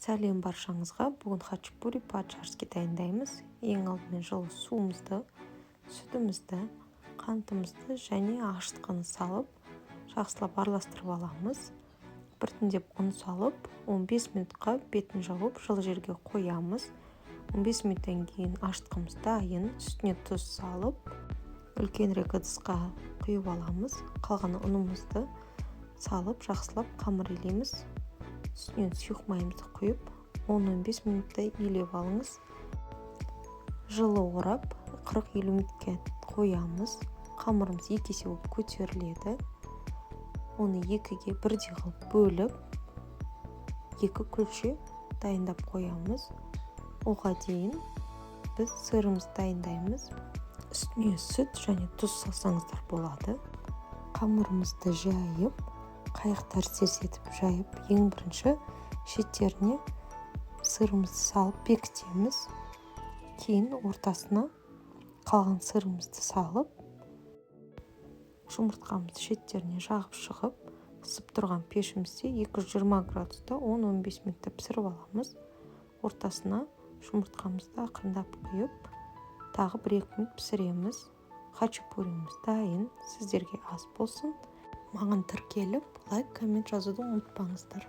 Сәлем баршаңызға. Бүгін хачапури по-аджарски дайындаймыз. Ең алдымен жылы суымызды, сүтімізді, қантымызды және ашытқыны салып, жақсылап араластырып аламыз. Біртіндеп ұн салып, 15 минутқа бетін жауып, жылы жерге қоямыз. 15 минуттан кейін ашытқымыз дайын, үстіне тұз салып, үлкенірек ыдысқа құйып аламыз. Қалған ұнымызды салып, жақсылап қамыр илейміз. Үстінен сұйық майымызды құйып, 10-15 минуттай илеп алыңыз. Жылы орап, 40-50 минутқа қоямыз. Қамырымыз 2 есе болып көтеріледі. Оны екіге бірдей қылып бөліп, 2 күлше дайындап қоямыз. Оған дейін біз сырымызды дайындаймыз. Үстіне сүт және тұз салсаңыздар болады. Қамырымызды жайып, қайықтар етіп жайып, ең бірінші шеттеріне сырымызды салып бекітеміз. Кейін ортасына қалған сырымызды салып, жұмыртқамызды шеттеріне жағып шығып, ысып тұрған пешімізде 220 градуста 10-15 минутта пісіріп аламыз. Ортасына жұмыртқамызды ақырындап құйып, тағы 1-2 минут пісіреміз. Хачапурimiz дайын. Сіздерге ас болсын. Маған тіркеліп, лайк, коммент жазуды ұмытпаңыздар.